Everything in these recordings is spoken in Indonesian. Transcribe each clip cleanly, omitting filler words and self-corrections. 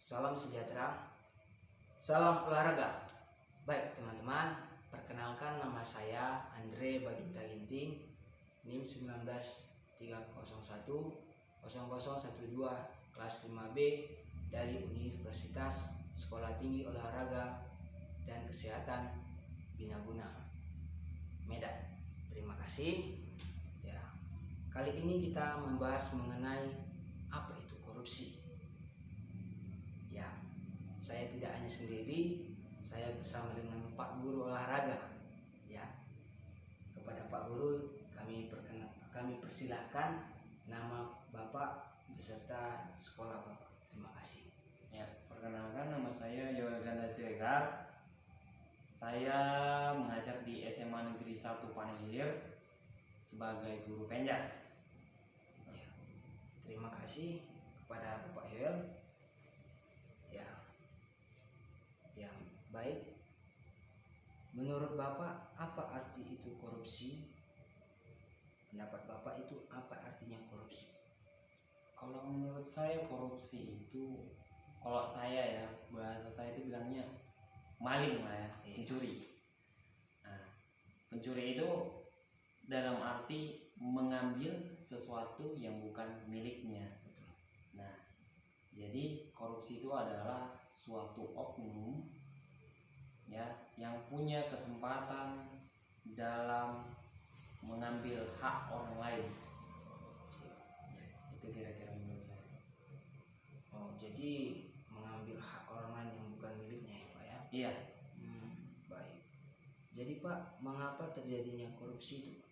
Salam sejahtera, salam olahraga. Baik teman-teman, perkenalkan nama saya Andre Baginta Ginting, NIM 193010012 kelas 5B dari Universitas Sekolah Tinggi Olahraga dan Kesehatan Binaguna, Medan. Terima kasih. Ya, kali ini kita membahas mengenai apa itu korupsi. Ya, saya tidak hanya sendiri, saya bersama dengan Pak Guru Olahraga. Ya, kepada Pak Guru kami persilahkan nama Bapak beserta sekolah Bapak. Terima kasih. Ya, perkenalkan nama saya Yoel Ganda Siregar. Saya mengajar di SMA Negeri 1 Panegir sebagai guru penjas. Ya, terima kasih kepada Bapak Yoel. Ya, baik. Menurut Bapak, apa arti itu korupsi? Pendapat Bapak itu apa artinya korupsi? Kalau menurut saya korupsi itu, kalau saya ya, bahasa saya itu bilangnya maling lah ya, pencuri. Nah, pencuri itu dalam arti mengambil sesuatu yang bukan miliknya. Betul. Nah, jadi korupsi itu adalah suatu oknum ya yang punya kesempatan dalam mengambil hak orang lain. Itu kira-kira menurut saya. Oh, jadi mengambil hak orang lain yang bukan miliknya ya Pak ya? Iya. Baik. Jadi Pak, mengapa terjadinya korupsi itu?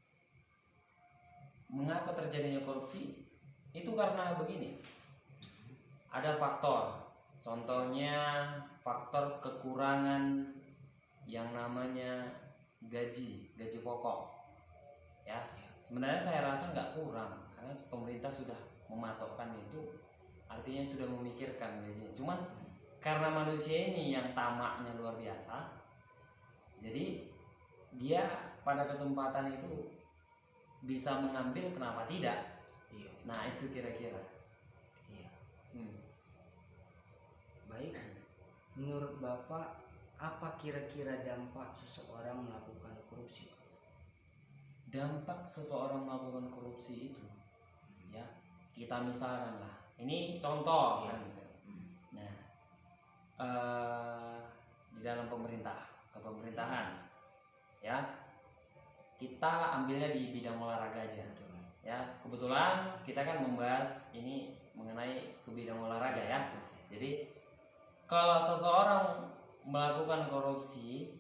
Mengapa terjadinya korupsi? Itu karena begini. Ada faktor. Contohnya faktor kekurangan yang namanya gaji pokok. Ya, sebenarnya saya rasa nggak kurang karena pemerintah sudah mematokkan itu, artinya sudah memikirkan gajinya. Cuman karena manusia ini yang tamaknya luar biasa, jadi dia pada kesempatan itu bisa mengambil, kenapa tidak? Iya. Nah, itu kira-kira. Iya. Baik. Menurut Bapak, apa kira-kira dampak seseorang melakukan korupsi? Dampak seseorang melakukan korupsi itu, ya kita misalkan lah, ini contoh kan gitu. Nah, di dalam kepemerintahan, ya kita ambilnya di bidang olahraga aja. Ya, kebetulan kita kan membahas ini mengenai ke bidang olahraga ya. Jadi kalau seseorang melakukan korupsi,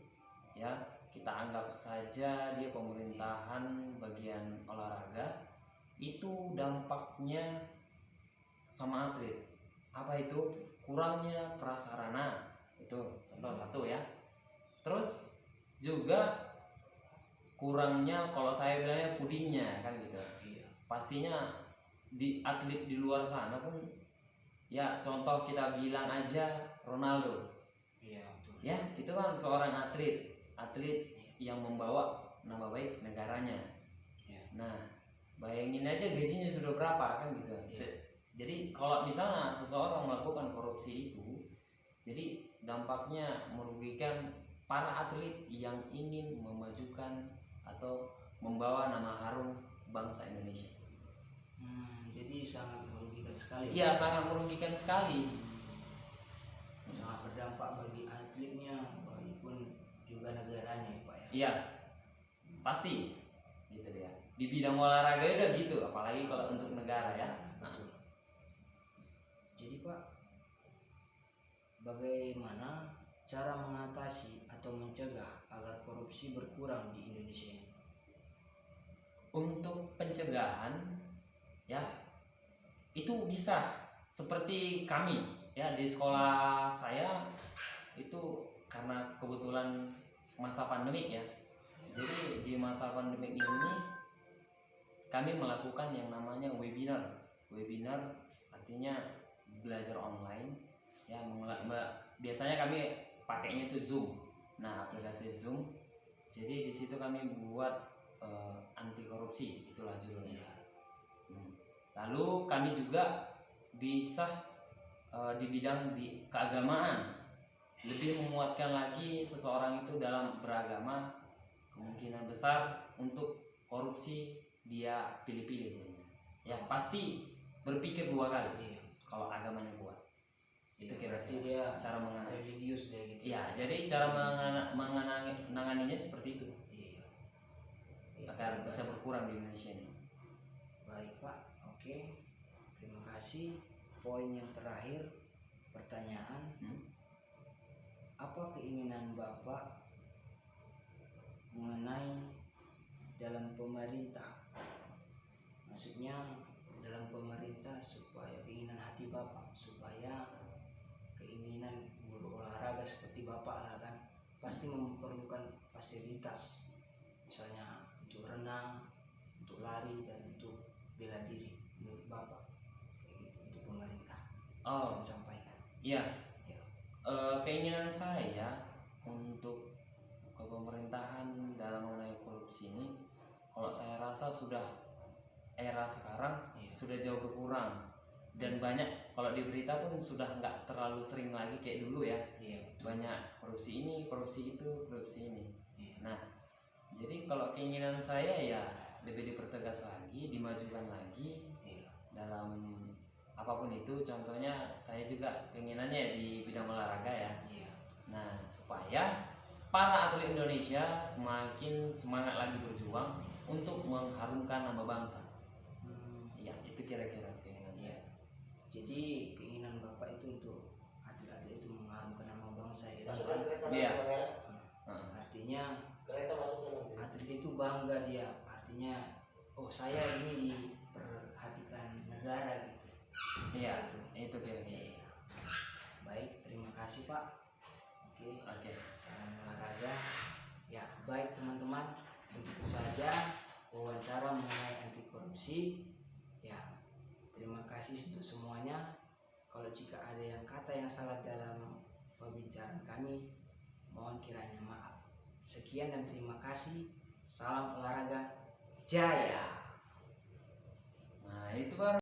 ya kita anggap saja dia pemerintahan bagian olahraga, itu dampaknya sama atlet. Apa itu? Kurangnya prasarana. Itu contoh satu ya. Terus juga kurangnya, kalau saya bilangnya pudingnya kan gitu. Iya. Pastinya di atlet di luar sana pun ya, contoh kita bilang aja Ronaldo. Iya, betul. Ya, itu kan seorang atlet yang membawa nama baik negaranya. Iya. Nah, bayangin aja gajinya sudah berapa kan gitu. Iya. Jadi kalau misalnya seseorang melakukan korupsi itu, jadi dampaknya merugikan para atlet yang ingin memajukan atau membawa nama harum bangsa Indonesia. Jadi sangat merugikan sekali. Iya, sangat merugikan sekali. Sangat berdampak bagi atletnya, pun juga negaranya ya Pak ya. Iya, pasti gitu dia. Di bidang olahraga udah gitu, apalagi kalau untuk negara ya. Betul. Jadi Pak, bagaimana cara mengatasi atau mencegah agar korupsi berkurang di Indonesia ini? Untuk pencegahan ya, itu bisa seperti kami ya di sekolah saya itu, karena kebetulan masa pandemik ya. Jadi di masa pandemik ini kami melakukan yang namanya webinar. Webinar artinya belajar online ya. Biasanya kami pakainya itu Zoom. Nah, aplikasi Zoom. Jadi di situ kami buat anti korupsi, itulah judulnya. Lalu kami juga bisa di bidang di keagamaan, lebih memuatkan lagi seseorang itu dalam beragama, kemungkinan besar untuk korupsi dia pilih-pilih jadinya. Ya pasti berpikir dua kali Iya. kalau agamanya kuat. Itu Berarti kira-kira dia cara mengenai. religius dia gitu. Iya, jadi cara mengenanginya seperti itu Iya. Iya, agar baik. bisa berkurang di Indonesia ini. Baik Pak, oke. Terima kasih. Poin yang terakhir, pertanyaan, apa keinginan Bapak mengenai dalam pemerintah? Maksudnya dalam pemerintah supaya keinginan hati Bapak, supaya keinginan guru olahraga seperti Bapak lah kan pasti memerlukan fasilitas, misalnya untuk renang, untuk lari, dan untuk bela diri. Menurut Bapak kayak gitu untuk pemerintah bisa disampaikan. Iya. Ya. Keinginan saya untuk kepemerintahan dalam mengenai korupsi ini, kalau saya rasa sudah era sekarang sudah jauh berkurang, dan banyak kalau di berita pun sudah nggak terlalu sering lagi kayak dulu ya. Banyak korupsi ini, korupsi itu, korupsi ini. Nah, jadi kalau keinginan saya ya lebih dipertegas lagi, dimajukan lagi dalam apapun itu. Contohnya saya juga keinginannya di bidang olahraga ya. Nah, supaya para atlet Indonesia semakin semangat lagi berjuang untuk mengharumkan nama bangsa. Ya, itu kira-kira keinginan saya. Jadi keinginan Bapak itu untuk atlet-atlet itu mengharumkan nama bangsa ya. Iya. Artinya atlet itu bangga dia. Artinya oh saya ini diperhatikan negara gitu. Iya, itu kira-kira. Baik, terima kasih Pak. Oke. Salam olahraga. Ya, baik teman-teman. Begitu saja wawancara mengenai anti korupsi. Ya, terima kasih untuk semuanya. Kalau jika ada yang kata yang salah dalam pembicaraan kami, mohon kiranya maaf. Sekian dan terima kasih. Salam olahraga jaya. Nah, itu kan